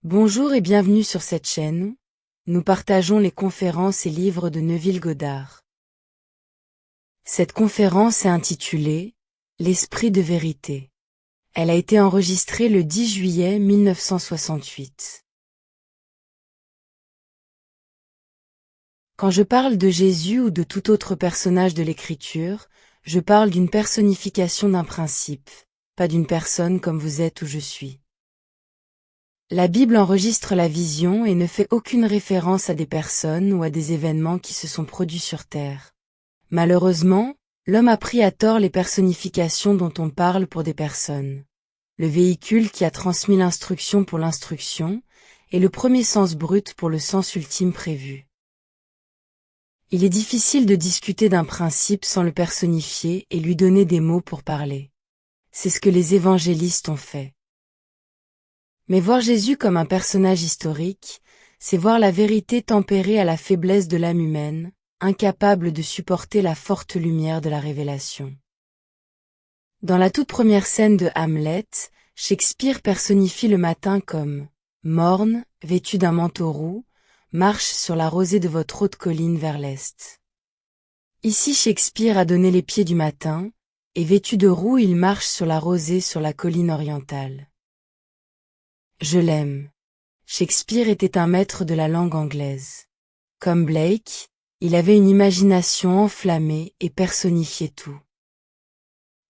Bonjour et bienvenue sur cette chaîne. Nous partageons les conférences et livres de Neville Goddard. Cette conférence est intitulée « L'esprit de vérité ». Elle a été enregistrée le 10 juillet 1968. Quand je parle de Jésus ou de tout autre personnage de l'Écriture, je parle d'une personnification d'un principe, pas d'une personne comme vous êtes ou je suis. La Bible enregistre la vision et ne fait aucune référence à des personnes ou à des événements qui se sont produits sur Terre. Malheureusement, l'homme a pris à tort les personnifications dont on parle pour des personnes. Le véhicule qui a transmis l'instruction pour l'instruction, et le premier sens brut pour le sens ultime prévu. Il est difficile de discuter d'un principe sans le personnifier et lui donner des mots pour parler. C'est ce que les évangélistes ont fait. Mais voir Jésus comme un personnage historique, c'est voir la vérité tempérée à la faiblesse de l'âme humaine, incapable de supporter la forte lumière de la révélation. Dans la toute première scène de Hamlet, Shakespeare personnifie le matin comme « morne, vêtu d'un manteau roux, marche sur la rosée de votre haute colline vers l'est ». Ici Shakespeare a donné les pieds du matin, et vêtu de roux il marche sur la rosée sur la colline orientale. Je l'aime. Shakespeare était un maître de la langue anglaise. Comme Blake, il avait une imagination enflammée et personnifiait tout.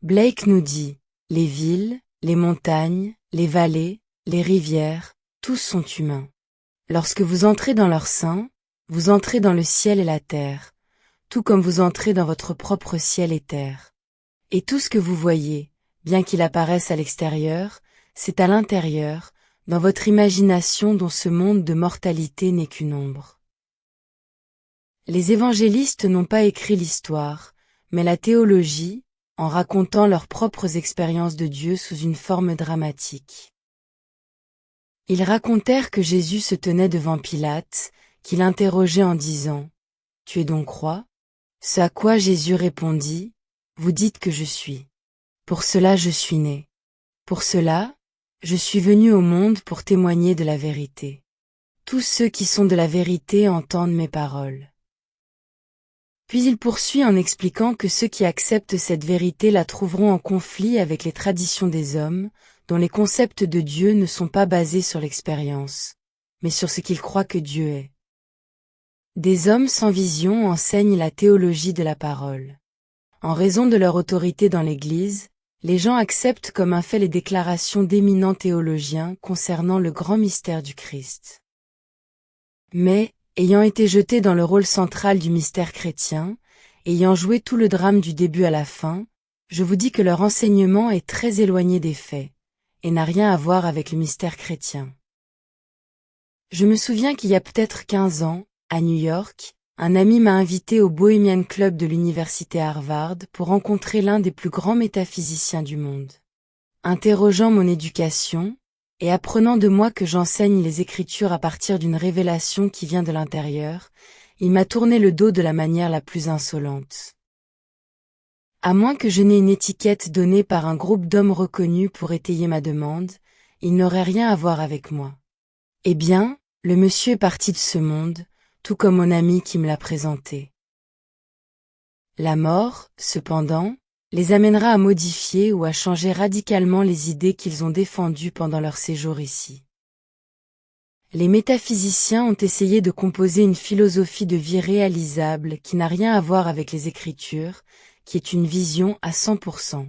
Blake nous dit, les villes, les montagnes, les vallées, les rivières, tous sont humains. Lorsque vous entrez dans leur sein, vous entrez dans le ciel et la terre, tout comme vous entrez dans votre propre ciel et terre. Et tout ce que vous voyez, bien qu'il apparaisse à l'extérieur, c'est à l'intérieur, dans votre imagination dont ce monde de mortalité n'est qu'une ombre. Les évangélistes n'ont pas écrit l'histoire, mais la théologie, en racontant leurs propres expériences de Dieu sous une forme dramatique. Ils racontèrent que Jésus se tenait devant Pilate, qui l'interrogeait en disant « Tu es donc roi ?» Ce à quoi Jésus répondit « Vous dites que je suis. Pour cela je suis né. Pour cela, je suis venu au monde pour témoigner de la vérité. Tous ceux qui sont de la vérité entendent mes paroles. » Puis il poursuit en expliquant que ceux qui acceptent cette vérité la trouveront en conflit avec les traditions des hommes, dont les concepts de Dieu ne sont pas basés sur l'expérience, mais sur ce qu'ils croient que Dieu est. Des hommes sans vision enseignent la théologie de la parole. En raison de leur autorité dans l'Église, les gens acceptent comme un fait les déclarations d'éminents théologiens concernant le grand mystère du Christ. Mais, ayant été jeté dans le rôle central du mystère chrétien, ayant joué tout le drame du début à la fin, je vous dis que leur enseignement est très éloigné des faits, et n'a rien à voir avec le mystère chrétien. Je me souviens qu'il y a peut-être 15 ans, à New York, un ami m'a invité au Bohemian Club de l'université Harvard pour rencontrer l'un des plus grands métaphysiciens du monde. Interrogeant mon éducation, et apprenant de moi que j'enseigne les Écritures à partir d'une révélation qui vient de l'intérieur, il m'a tourné le dos de la manière la plus insolente. À moins que je n'aie une étiquette donnée par un groupe d'hommes reconnus pour étayer ma demande, il n'aurait rien à voir avec moi. Eh bien, le monsieur est parti de ce monde, tout comme mon ami qui me l'a présenté. La mort, cependant, les amènera à modifier ou à changer radicalement les idées qu'ils ont défendues pendant leur séjour ici. Les métaphysiciens ont essayé de composer une philosophie de vie réalisable qui n'a rien à voir avec les Écritures, qui est une vision à 100%.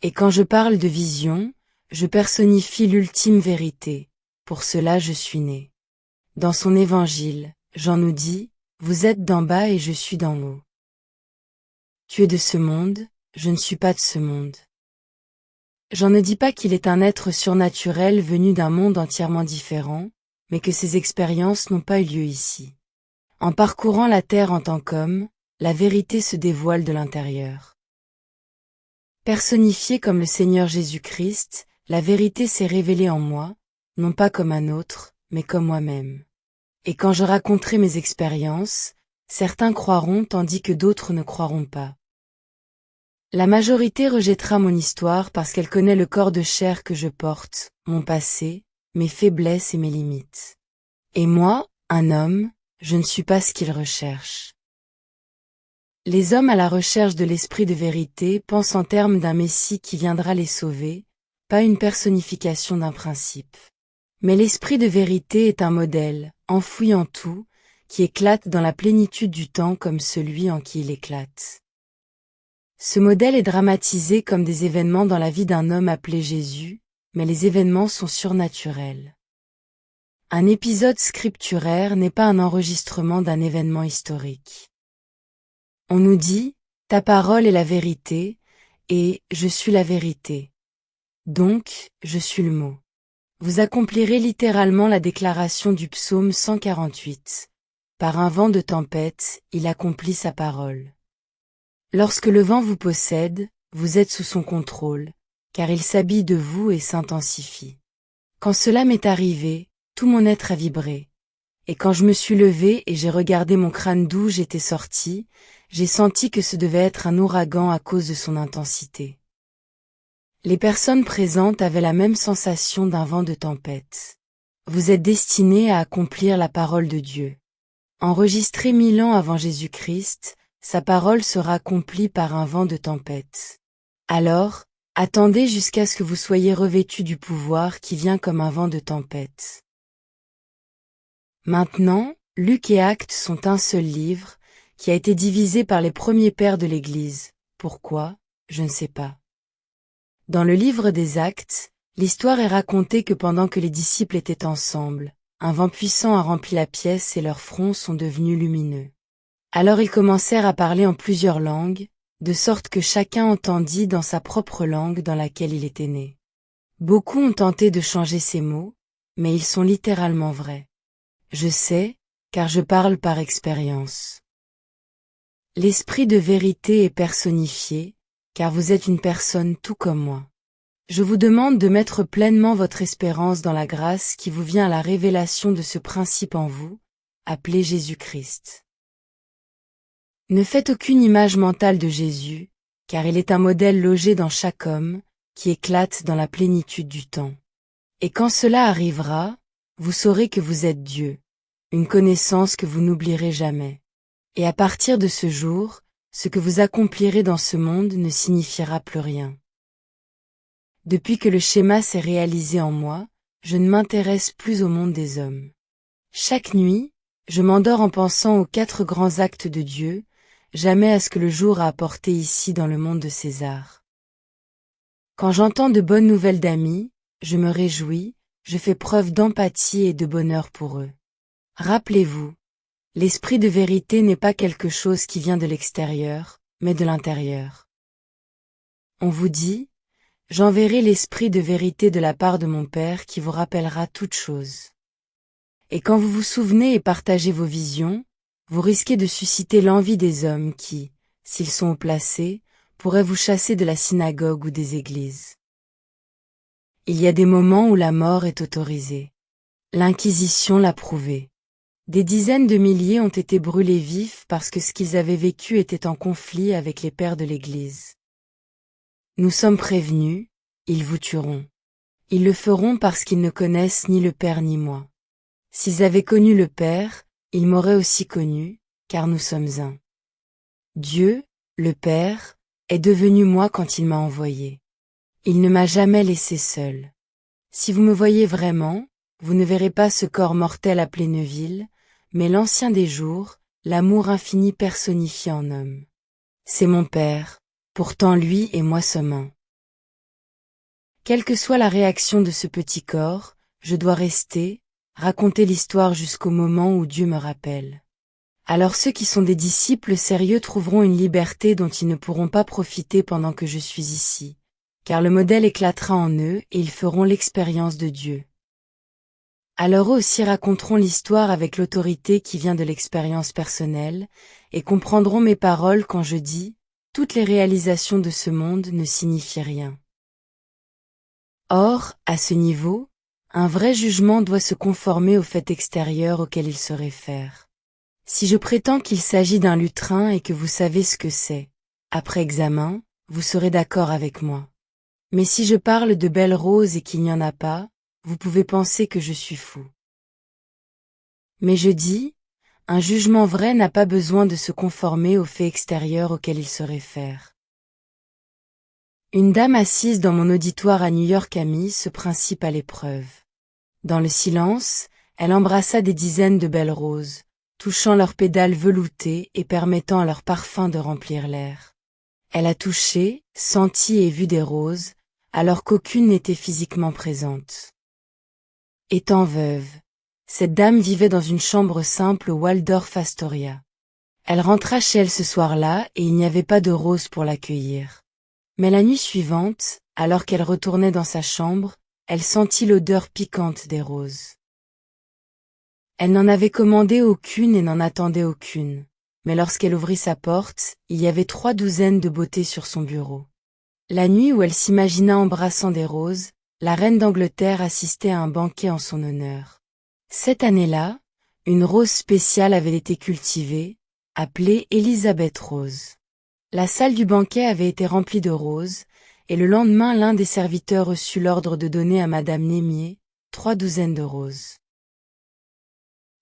Et quand je parle de vision, je personnifie l'ultime vérité, pour cela je suis né. Dans son évangile, Jean nous dit, vous êtes d'en bas et je suis d'en haut. Tu es de ce monde, je ne suis pas de ce monde. Jean ne dit pas qu'il est un être surnaturel venu d'un monde entièrement différent, mais que ses expériences n'ont pas eu lieu ici. En parcourant la terre en tant qu'homme, la vérité se dévoile de l'intérieur. Personnifiée comme le Seigneur Jésus-Christ, la vérité s'est révélée en moi, non pas comme un autre, mais comme moi-même. Et quand je raconterai mes expériences, certains croiront tandis que d'autres ne croiront pas. La majorité rejettera mon histoire parce qu'elle connaît le corps de chair que je porte, mon passé, mes faiblesses et mes limites. Et moi, un homme, je ne suis pas ce qu'ils recherchent. Les hommes à la recherche de l'esprit de vérité pensent en termes d'un Messie qui viendra les sauver, pas une personnification d'un principe. Mais l'esprit de vérité est un modèle, enfoui en tout, qui éclate dans la plénitude du temps comme celui en qui il éclate. Ce modèle est dramatisé comme des événements dans la vie d'un homme appelé Jésus, mais les événements sont surnaturels. Un épisode scripturaire n'est pas un enregistrement d'un événement historique. On nous dit, ta parole est la vérité, et je suis la vérité. Donc, je suis le mot. Vous accomplirez littéralement la déclaration du psaume 148. Par un vent de tempête, il accomplit sa parole. Lorsque le vent vous possède, vous êtes sous son contrôle, car il s'habille de vous et s'intensifie. Quand cela m'est arrivé, tout mon être a vibré. Et quand je me suis levé et j'ai regardé mon crâne d'où j'étais sorti, j'ai senti que ce devait être un ouragan à cause de son intensité. Les personnes présentes avaient la même sensation d'un vent de tempête. Vous êtes destinés à accomplir la parole de Dieu. Enregistrée 1000 ans avant Jésus-Christ, sa parole sera accomplie par un vent de tempête. Alors, attendez jusqu'à ce que vous soyez revêtus du pouvoir qui vient comme un vent de tempête. Maintenant, Luc et Actes sont un seul livre, qui a été divisé par les premiers pères de l'Église. Pourquoi? Je ne sais pas. Dans le livre des Actes, l'histoire est racontée que pendant que les disciples étaient ensemble, un vent puissant a rempli la pièce et leurs fronts sont devenus lumineux. Alors ils commencèrent à parler en plusieurs langues, de sorte que chacun entendit dans sa propre langue dans laquelle il était né. Beaucoup ont tenté de changer ces mots, mais ils sont littéralement vrais. Je sais, car je parle par expérience. L'esprit de vérité est personnifié, car vous êtes une personne tout comme moi. Je vous demande de mettre pleinement votre espérance dans la grâce qui vous vient à la révélation de ce principe en vous, appelé Jésus-Christ. Ne faites aucune image mentale de Jésus, car il est un modèle logé dans chaque homme, qui éclate dans la plénitude du temps. Et quand cela arrivera, vous saurez que vous êtes Dieu, une connaissance que vous n'oublierez jamais. Et à partir de ce jour, ce que vous accomplirez dans ce monde ne signifiera plus rien. Depuis que le schéma s'est réalisé en moi, je ne m'intéresse plus au monde des hommes. Chaque nuit, je m'endors en pensant aux 4 grands actes de Dieu, jamais à ce que le jour a apporté ici dans le monde de César. Quand j'entends de bonnes nouvelles d'amis, je me réjouis, je fais preuve d'empathie et de bonheur pour eux. Rappelez-vous, l'esprit de vérité n'est pas quelque chose qui vient de l'extérieur, mais de l'intérieur. On vous dit, j'enverrai l'esprit de vérité de la part de mon Père qui vous rappellera toutes choses. Et quand vous vous souvenez et partagez vos visions, vous risquez de susciter l'envie des hommes qui, s'ils sont haut placés, pourraient vous chasser de la synagogue ou des églises. Il y a des moments où la mort est autorisée. L'Inquisition l'a prouvé. Des dizaines de milliers ont été brûlés vifs parce que ce qu'ils avaient vécu était en conflit avec les pères de l'Église. Nous sommes prévenus, ils vous tueront. Ils le feront parce qu'ils ne connaissent ni le Père ni moi. S'ils avaient connu le Père, ils m'auraient aussi connu, car nous sommes un. Dieu, le Père, est devenu moi quand il m'a envoyé. Il ne m'a jamais laissé seul. Si vous me voyez vraiment, vous ne verrez pas ce corps mortel appelé Neuville, mais l'ancien des jours, l'amour infini personnifié en homme. C'est mon Père, pourtant lui et moi sommes un. Quelle que soit la réaction de ce petit corps, je dois rester, raconter l'histoire jusqu'au moment où Dieu me rappelle. Alors ceux qui sont des disciples sérieux trouveront une liberté dont ils ne pourront pas profiter pendant que je suis ici, car le modèle éclatera en eux et ils feront l'expérience de Dieu. Alors eux aussi raconteront l'histoire avec l'autorité qui vient de l'expérience personnelle, et comprendront mes paroles quand je dis « toutes les réalisations de ce monde ne signifient rien ». Or, à ce niveau, un vrai jugement doit se conformer au fait extérieur auquel il se réfère. Si je prétends qu'il s'agit d'un lutrin et que vous savez ce que c'est, après examen, vous serez d'accord avec moi. Mais si je parle de belles roses et qu'il n'y en a pas, vous pouvez penser que je suis fou. Mais je dis, un jugement vrai n'a pas besoin de se conformer aux faits extérieurs auxquels il se réfère. Une dame assise dans mon auditoire à New York a mis ce principe à l'épreuve. Dans le silence, elle embrassa des dizaines de belles roses, touchant leurs pédales veloutées et permettant à leur parfum de remplir l'air. Elle a touché, senti et vu des roses, alors qu'aucune n'était physiquement présente. Étant veuve, cette dame vivait dans une chambre simple au Waldorf Astoria. Elle rentra chez elle ce soir-là et il n'y avait pas de roses pour l'accueillir. Mais la nuit suivante, alors qu'elle retournait dans sa chambre, elle sentit l'odeur piquante des roses. Elle n'en avait commandé aucune et n'en attendait aucune, mais lorsqu'elle ouvrit sa porte, il y avait 3 douzaines de beautés sur son bureau. La nuit où elle s'imagina embrassant des roses, la reine d'Angleterre assistait à un banquet en son honneur. Cette année-là, une rose spéciale avait été cultivée, appelée Elizabeth Rose. La salle du banquet avait été remplie de roses, et le lendemain l'un des serviteurs reçut l'ordre de donner à Madame Némier 3 douzaines de roses.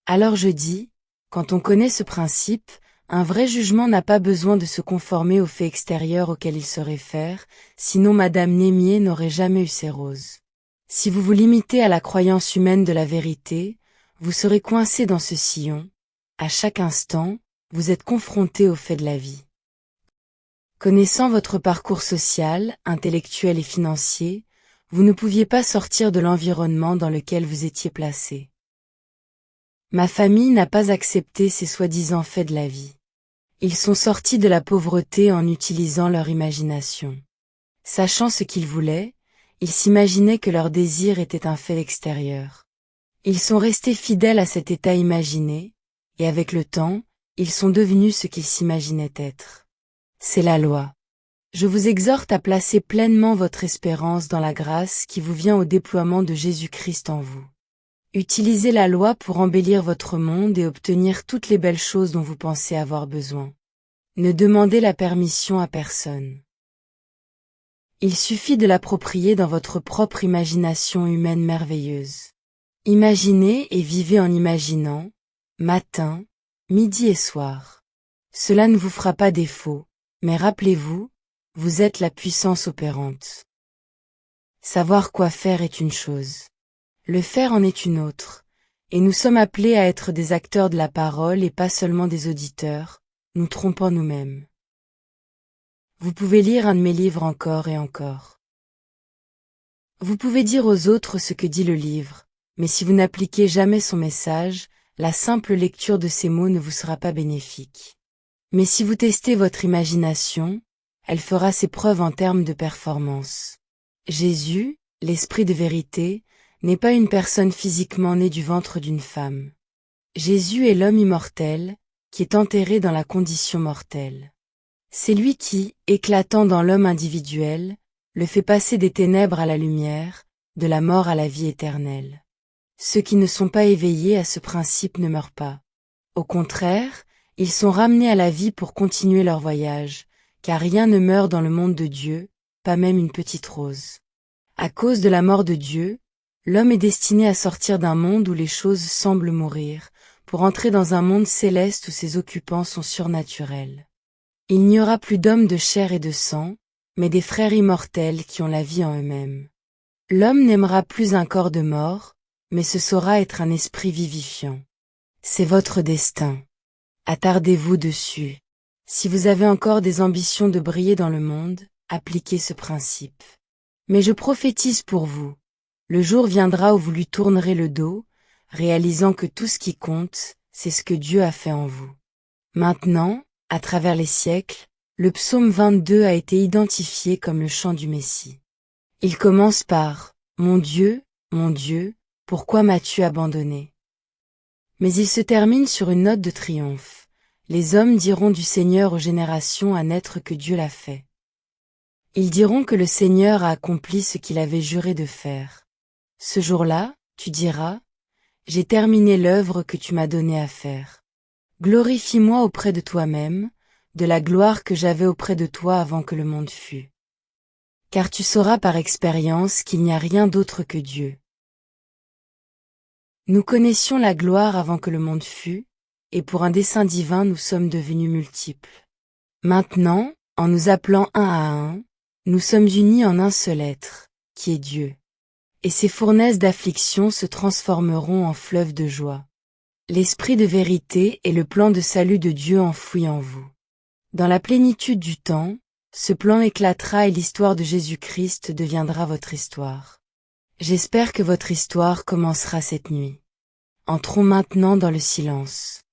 Alors je dis, quand on connaît ce principe, un vrai jugement n'a pas besoin de se conformer aux faits extérieurs auxquels il se réfère, sinon Madame Némier n'aurait jamais eu ces roses. Si vous vous limitez à la croyance humaine de la vérité, vous serez coincé dans ce sillon. À chaque instant, vous êtes confronté aux faits de la vie. Connaissant votre parcours social, intellectuel et financier, vous ne pouviez pas sortir de l'environnement dans lequel vous étiez placé. Ma famille n'a pas accepté ces soi-disant faits de la vie. Ils sont sortis de la pauvreté en utilisant leur imagination. Sachant ce qu'ils voulaient, ils s'imaginaient que leur désir était un fait extérieur. Ils sont restés fidèles à cet état imaginé, et avec le temps, ils sont devenus ce qu'ils s'imaginaient être. C'est la loi. Je vous exhorte à placer pleinement votre espérance dans la grâce qui vous vient au déploiement de Jésus-Christ en vous. Utilisez la loi pour embellir votre monde et obtenir toutes les belles choses dont vous pensez avoir besoin. Ne demandez la permission à personne. Il suffit de l'approprier dans votre propre imagination humaine merveilleuse. Imaginez et vivez en imaginant, matin, midi et soir. Cela ne vous fera pas défaut, mais rappelez-vous, vous êtes la puissance opérante. Savoir quoi faire est une chose. Le faire en est une autre, et nous sommes appelés à être des acteurs de la parole et pas seulement des auditeurs, nous trompant nous-mêmes. Vous pouvez lire un de mes livres encore et encore. Vous pouvez dire aux autres ce que dit le livre, mais si vous n'appliquez jamais son message, la simple lecture de ces mots ne vous sera pas bénéfique. Mais si vous testez votre imagination, elle fera ses preuves en termes de performance. Jésus, l'Esprit de vérité, n'est pas une personne physiquement née du ventre d'une femme. Jésus est l'homme immortel, qui est enterré dans la condition mortelle. C'est lui qui, éclatant dans l'homme individuel, le fait passer des ténèbres à la lumière, de la mort à la vie éternelle. Ceux qui ne sont pas éveillés à ce principe ne meurent pas. Au contraire, ils sont ramenés à la vie pour continuer leur voyage, car rien ne meurt dans le monde de Dieu, pas même une petite rose. À cause de la mort de Dieu, l'homme est destiné à sortir d'un monde où les choses semblent mourir, pour entrer dans un monde céleste où ses occupants sont surnaturels. Il n'y aura plus d'hommes de chair et de sang, mais des frères immortels qui ont la vie en eux-mêmes. L'homme n'aimera plus un corps de mort, mais ce saura être un esprit vivifiant. C'est votre destin. Attardez-vous dessus. Si vous avez encore des ambitions de briller dans le monde, appliquez ce principe. Mais je prophétise pour vous. Le jour viendra où vous lui tournerez le dos, réalisant que tout ce qui compte, c'est ce que Dieu a fait en vous. Maintenant, à travers les siècles, le psaume 22 a été identifié comme le chant du Messie. Il commence par « Mon Dieu, pourquoi m'as-tu abandonné ?» Mais il se termine sur une note de triomphe. Les hommes diront du Seigneur aux générations à naître que Dieu l'a fait. Ils diront que le Seigneur a accompli ce qu'il avait juré de faire. Ce jour-là, tu diras, j'ai terminé l'œuvre que tu m'as donnée à faire. Glorifie-moi auprès de toi-même, de la gloire que j'avais auprès de toi avant que le monde fût. Car tu sauras par expérience qu'il n'y a rien d'autre que Dieu. Nous connaissions la gloire avant que le monde fût, et pour un dessein divin nous sommes devenus multiples. Maintenant, en nous appelant un à un, nous sommes unis en un seul être, qui est Dieu. Et ces fournaises d'affliction se transformeront en fleuves de joie. L'esprit de vérité et le plan de salut de Dieu enfoui en vous. Dans la plénitude du temps, ce plan éclatera et l'histoire de Jésus-Christ deviendra votre histoire. J'espère que votre histoire commencera cette nuit. Entrons maintenant dans le silence.